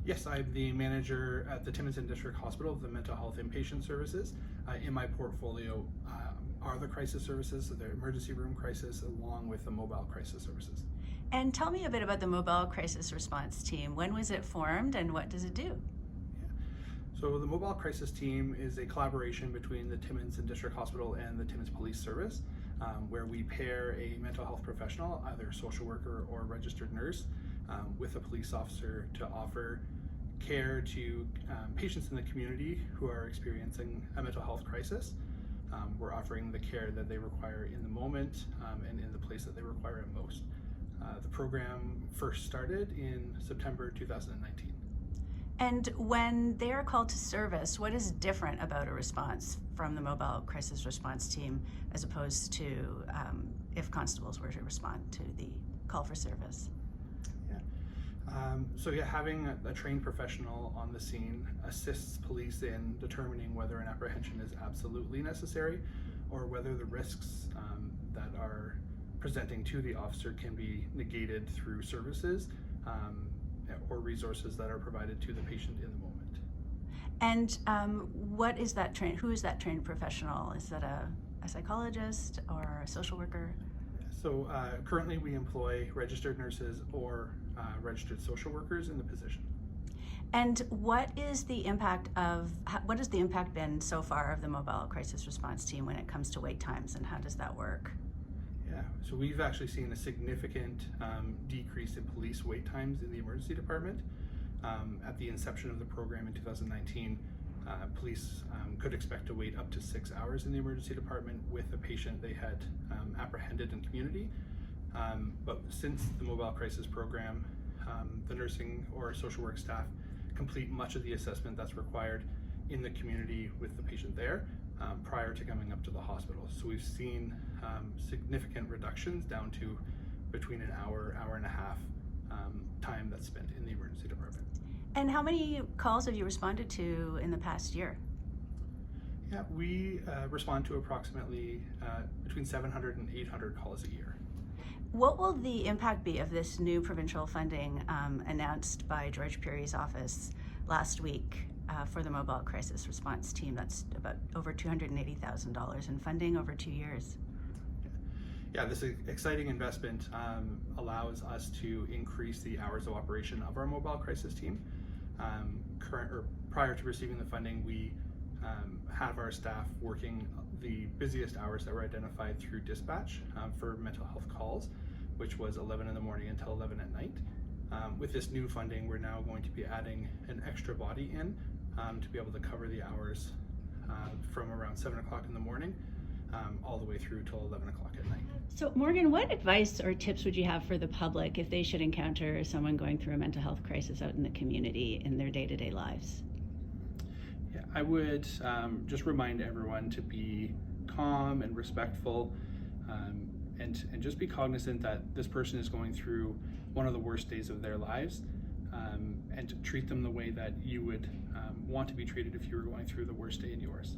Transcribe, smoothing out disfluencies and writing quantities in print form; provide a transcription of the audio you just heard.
Yes, I'm the manager at the Timmins and District Hospital of the mental health inpatient services. In my portfolio are the crisis services, so the emergency room crisis, along with the mobile crisis services. And tell me a bit about the Mobile Crisis Response Team. When was it formed and what does it do? So the Mobile Crisis Team is a collaboration between the Timmins and District Hospital and the Timmins Police Service, where we pair a mental health professional, either a social worker or a registered nurse, with a police officer to offer care to patients in the community who are experiencing a mental health crisis. We're offering the care that they require in the moment and in the place that they require it most. The program first started in September 2019. And when they are called to service, what is different about a response from the Mobile Crisis Response Team as opposed to if constables were to respond to the call for service? Having a trained professional on the scene assists police in determining whether an apprehension is absolutely necessary or whether the risks that are presenting to the officer can be negated through services or resources that are provided to the patient in the moment. And what is that trained? Who is that trained professional? Is that a psychologist or a social worker? So currently we employ registered nurses or registered social workers in the position. And what has the impact been so far of the Mobile Crisis Response Team when it comes to wait times, and how does that work? Yeah, so we've actually seen a significant decrease in police wait times in the emergency department. At the inception of the program in 2019, police could expect to wait up to 6 hours in the emergency department with a patient they had apprehended in community. But since the mobile crisis program, the nursing or social work staff complete much of the assessment that's required in the community with the patient there prior to coming up to the hospital. So we've seen significant reductions down to between an hour and a half time that's spent in the emergency department. And how many calls have you responded to in the past year? Yeah, we respond to approximately between 700 and 800 calls a year. What will the impact be of this new provincial funding announced by George Piry's office last week for the Mobile Crisis Response Team? That's about over $280,000 in funding over 2 years. Yeah, this exciting investment allows us to increase the hours of operation of our mobile crisis team. Prior to receiving the funding, we have our staff working the busiest hours that were identified through dispatch for mental health calls, which was 11 in the morning until 11 at night. With this new funding, we're now going to be adding an extra body in to be able to cover the hours from around 7 o'clock in the morning all the way through till 11 o'clock at night. So Morgan, what advice or tips would you have for the public if they should encounter someone going through a mental health crisis out in the community in their day-to-day lives? Yeah, I would just remind everyone to be calm and respectful and just be cognizant that this person is going through one of the worst days of their lives and to treat them the way that you would want to be treated if you were going through the worst day in yours.